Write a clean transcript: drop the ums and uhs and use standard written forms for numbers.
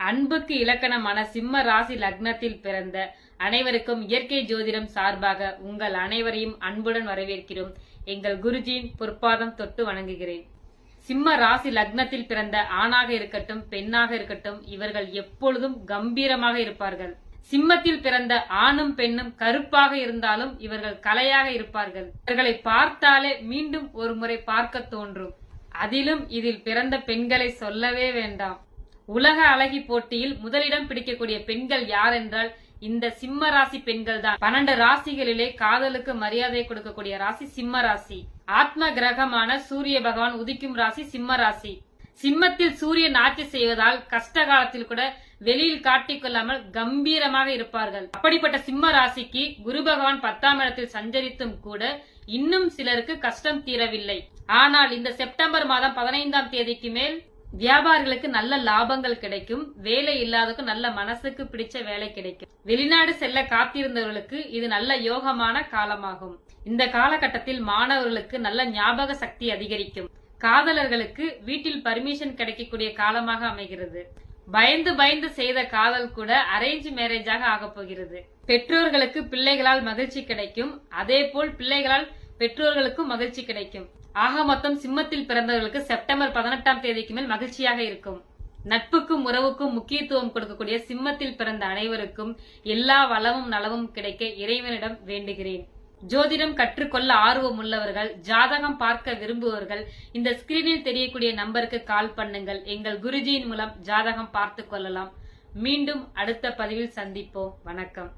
அன்புக்கு இலக்கணமான சிம்ம ராசி லக்னத்தில் பிறந்த அனைவருக்கும் இயற்கை ஜோதிடம் சார்பாக உங்கள் அனைவரையும் அன்புடன் வரவேற்கிறோம். எங்கள் குருஜியின் பொற்பாதம் தொட்டு வணங்குகிறேன். சிம்ம ராசி லக்னத்தில் பிறந்த ஆணாக இருக்கட்டும் பெண்ணாக இருக்கட்டும், இவர்கள் எப்பொழுதும் கம்பீரமாக இருப்பார்கள். சிம்மத்தில் பிறந்த ஆணும் பெண்ணும் கருப்பாக இருந்தாலும் இவர்கள் கலையாக இருப்பார்கள். இவர்களை பார்த்தாலே மீண்டும் ஒரு முறை பார்க்க தோன்றும். அதிலும் இதில் பிறந்த பெண்களை சொல்லவே வேண்டாம். உலக அழகி போட்டியில் முதலிடம் பிடிக்கக்கூடிய பெண்கள் யார் என்றால் இந்த சிம்ம ராசி பெண்கள் தான். 12 ராசிகளிலே காதலுக்கு மரியாதை கொடுக்கக்கூடிய ராசி சிம்ம ராசி. ஆத்ம கிரகமான சூரிய பகவான் உதிக்கும் ராசி சிம்ம ராசி. சிம்மத்தில் சூரியன் ஆட்சி செய்வதால் கஷ்ட காலத்தில் கூட வெளியில் காட்டிக்கொள்ளாமல் கம்பீரமாக இருப்பார்கள். அப்படிப்பட்ட சிம்ம ராசிக்கு குரு பகவான் 10ஆம் இடத்தில் சஞ்சரித்தும் கூட இன்னும் சிலருக்கு கஷ்டம் தீரவில்லை. ஆனால் இந்த செப்டம்பர் மாதம் 15ஆம் தேதிக்கு மேல் வியாபாரிகளுக்கு நல்ல லாபங்கள் கிடைக்கும். வேலை இல்லாதவருக்கு நல்ல மனசுக்கு பிடிச்ச வேலை கிடைக்கும். வெளிநாடு செல்ல காத்திருந்தவர்களுக்கு இது நல்ல யோகமான காலமாகும். இந்த காலகட்டத்தில் மாணவர்களுக்கு நல்ல ஞாபக சக்தி அதிகரிக்கும். காதலர்களுக்கு வீட்டில் பர்மிஷன் கிடைக்கக்கூடிய காலமாக அமைகிறது. பயந்து செய்த காதல் கூட அரேஞ்ச் மேரேஜாக ஆகப் போகிறது. பெற்றோர்களுக்கு பிள்ளைகளால் மகிழ்ச்சி கிடைக்கும். அதே போல் பிள்ளைகளால் பெற்றோர்களுக்கும் மகிழ்ச்சி கிடைக்கும். ஆக மொத்தம் சிம்மத்தில் பிறந்தவர்களுக்கு செப்டம்பர் 18ஆம் தேதிக்கு மேல் மகிழ்ச்சியாக இருக்கும். நட்புக்கும் உறவுக்கும் முக்கியத்துவம் கொடுக்கக்கூடிய சிம்மத்தில் பிறந்த அனைவருக்கும் எல்லா வளமும் நலமும் கிடைக்க இறைவனிடம் வேண்டுகிறேன். ஜோதிடம் கற்றுக்கொள்ள ஆர்வம் உள்ளவர்கள், ஜாதகம் பார்க்க விரும்புவர்கள் இந்த ஸ்கிரீனில் தெரியக்கூடிய நம்பருக்கு கால் பண்ணுங்கள். எங்கள் குருஜியின் மூலம் ஜாதகம் பார்த்து கொள்ளலாம். மீண்டும் அடுத்த பதிவில் சந்திப்போம். வணக்கம்.